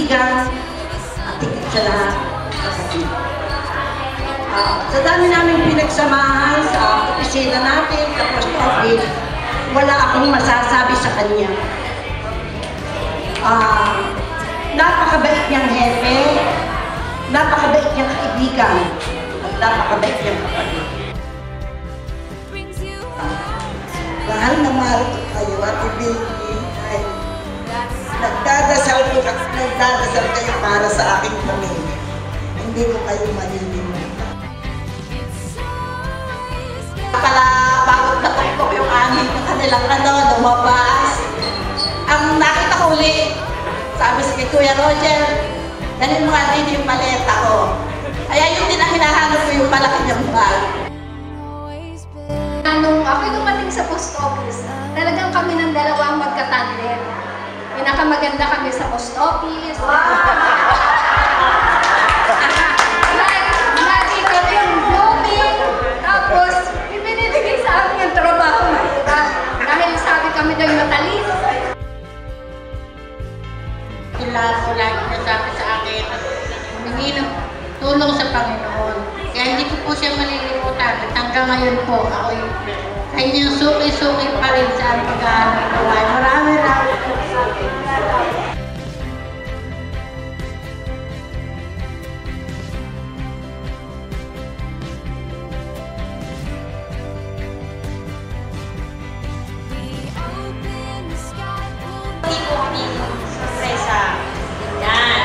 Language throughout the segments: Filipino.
kaibigan, at higit sa lahat, kapatid. Sa dami namin pinagsamahan sa opisina natin, sa post office, wala akong masasabi sa kanya. Napakabait niyang hepe, napakabait niyang kaibigan, at napakabait niyang kapatid. Mahal na mahal ko kayo, Ate Baby. Nagdadasal kayo para sa aking pamilya. Hindi ko kayo malilimutan. Pala bago natupok yung aming kanilang lumabas. Ang nakita ko ulit, sabi sa kay Kuya Roger, dalhin mo nga din yung maleta ko. Kaya yun din ang hinahanap ko yung malaki niyang bag. Nung ako'y dumating sa post office, talagang kami ng dalawang magkatandem. Pinakamaganda kami sa post office. Lagi kami yung blooming. Tapos, ibinibigay sa amin yung trabaho mahirap. Dahil sabi kami daw yung matalino. Lahat ko lagi nasabi sa akin, humingi ng tulong sa Panginoon. Kaya hindi ko po siya malilimutan. At hanggang ngayon po, ako'y kanyang suki-suki pa rin sa pag-aaral ng buhay. Maraming po sa akin. Hindi po kami sorpresa. Yan.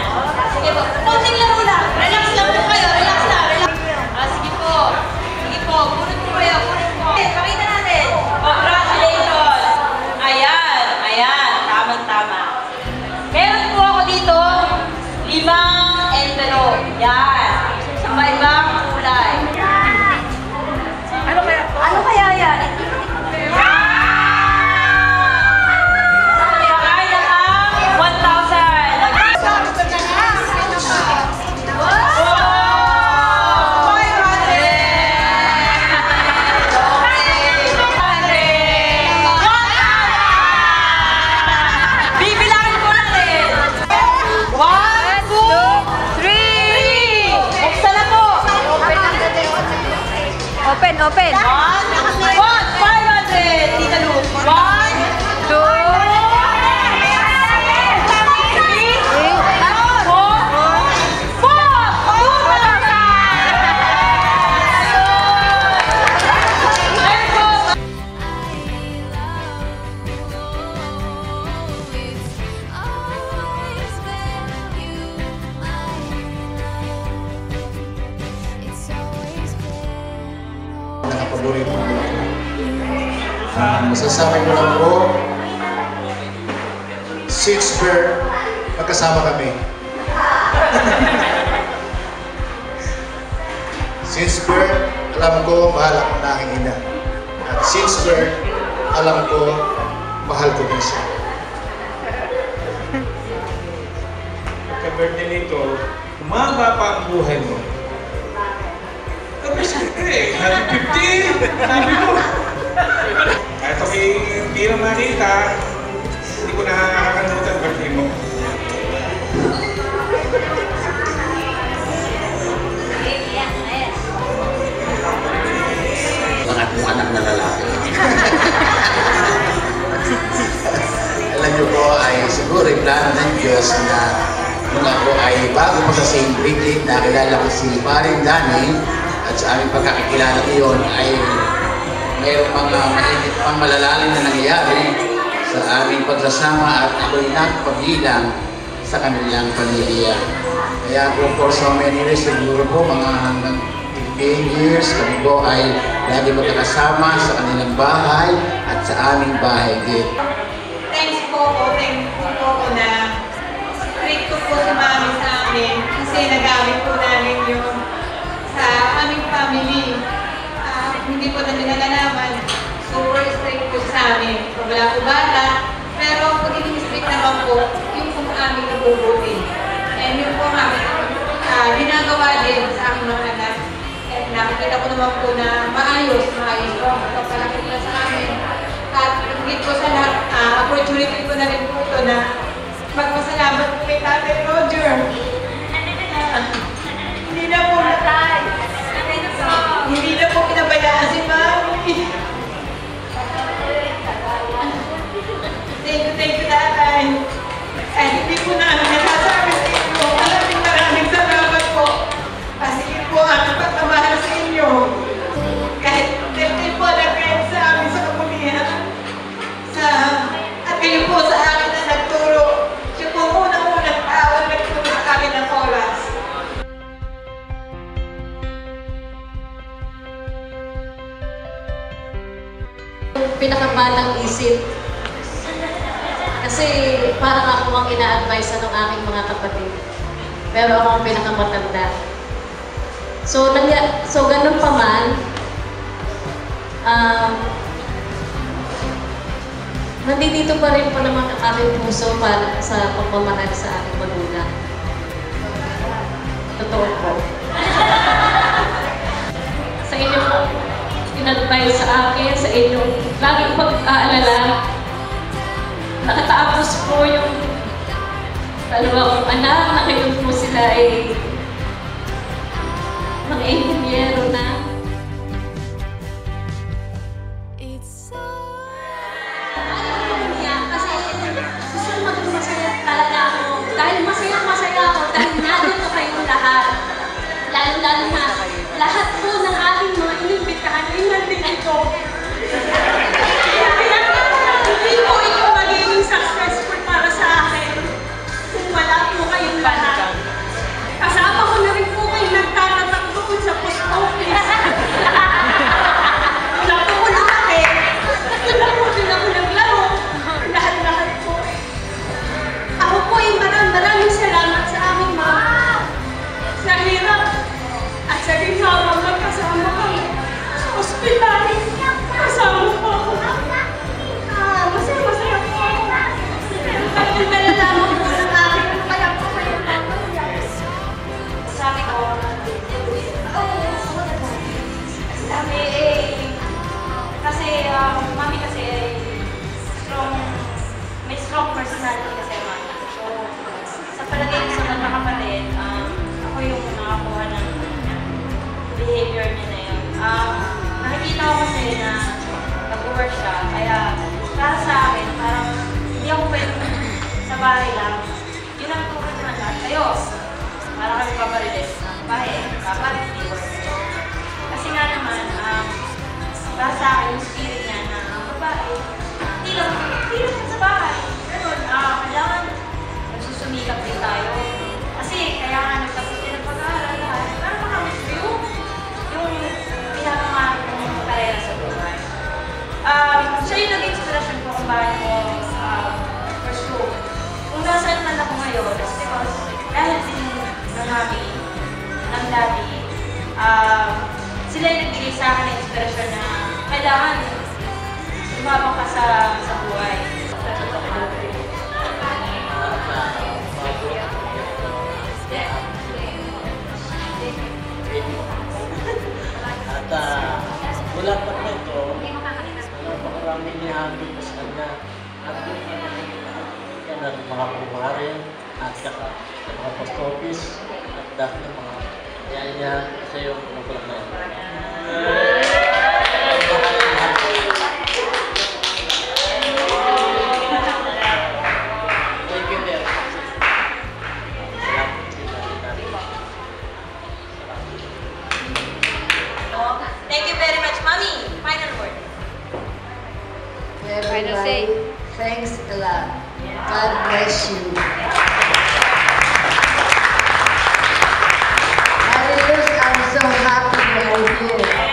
Sige po. Konting lang muna. Relax lang po kayo. Relax na. Relax. Sige po. Sige po. Punot po kayo. Punot po. Pakita natin. Congratulations. Ayan. Ayan. Tama-tama. Meron po ako dito 5 envelope. Yan. Sa iba-ibang kulay. Ano kaya yan? Open. 1, 500. Tita Luz. 1, 2, 3, 4, paborito ko. Masasabi ko lang po, 6 bird, magkasama kami. Since birth, alam ko, mahal ako na aking ina. At since birth, alam ko, mahal ko din siya. Pagka-birthday nito, umaba pa ang buhay mo. Siyempre, happy 50! Sabi mo! Kahit ako'y hindi lang nakita, hindi ko nakakalimutan birthday mo. Mga kong anak na lalaki. Alam niyo po ay siguro yung plano ng Diyos na nung ako ay bago pa sa St. Bridget, nakilala ko si Paring Danny. At sa aming pagkakakilala ngayon ay mayroong mga mainit pang malalalim na nangyayari sa aming pagsasama at ako'y nagpagilang sa kanilang pamilya. Kaya po for so many years, siguro po mga hanggang 15 years, kami po ay lagi magkakasama sa kanilang bahay at sa aming bahay din. Thanks po na strict po si Mami sa amin kasi nagamit po namin yung sa aming family. Hindi po namin nalalaman. Super strict po sa amin. Wala po bata. Pero pagiging strict naman po, yung po aming nabubuti. And yun po aming ginagawa din sa aming mga anak. At nakikita ko naman po na maayos po. Pagpalaki po sa amin. At higit po sa lahat, opportunity po na rin po ito na magpasalamat po kay Tatay Roger. pinakabatang isip. Kasi parang ako ang ina-advise ng aking mga kapatid. Pero ako ang pinakamatanda. So ganun pa man, nandito pa rin po naman ang aking puso para sa pagmamahal sa aking magulang. Totoo po. Sa inyong in-advise sa akin, sa inyong laging pag-aalala, nakatapos po yung dalawa kong anak na ngayon po sila ay mga inhinyero na. Kasi gusto ko maging masaya talaga ako. Dahil masaya ako dahil nandito kayong lahat. Lalo-lalo na lahat po ng ating mga inimbitahan ay nandito. Hindi po ito magiging successful para sa akin kung wala po kayong lahat. Kasama ko na rin po kayo nagtatatak doon sa post office. Wala po ko lumaki. Wala po din ako naglaro. Lahat-lahat po. Ako po ay maraming salamat sa aming mga sa hirap at sa ginhawa magkasama kami sa ospital. Kasama po ako. Masaya po ako. Pero nalalaman po ng akin kaya po kayo mamaya. Sabi ko, sabi kasi mami kasi may strong personality kasi mami. So, sa palagay ko sa mga kapatid, ako yung nakakuha ng behavior niya na yun. Nakikita ko kasi na nag-work siya, kaya para sa akin, parang hindi ako pwede sa bahay lang. Yun ang tukot naman lahat. Kayo, para kami paparilis ng bahay, dapat hindi work. Kasi nga naman, para sa akin, yung spirit niya na ang babae, hindi lang sa bahay. Ganun, kailangan nagsusumikap din tayo. Kasi kaya nga nagtapos din ang pag-aaral lahat. Para makamit ko yung pinakamahal kong karera sa buhay. Siya yung naging inspirasyon ko kung bakit ko pursue. Kung nasaan man ako ngayon, is because dahil din ng mami, ng daddy, sila yung nagbigay sa akin ng inspirasyon na kailangan lumabang ka sa buhay. At mula pa ito, maraming nihabig ko sa kanya at yan ang mga kumarin at saka mga post office at dahil mga kaya niya sa iyo program na ito. Thank you very much, Mommy. Final word. Final say. Thanks a lot. God bless you. Marius, I'm so happy you're here.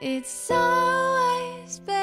It's always better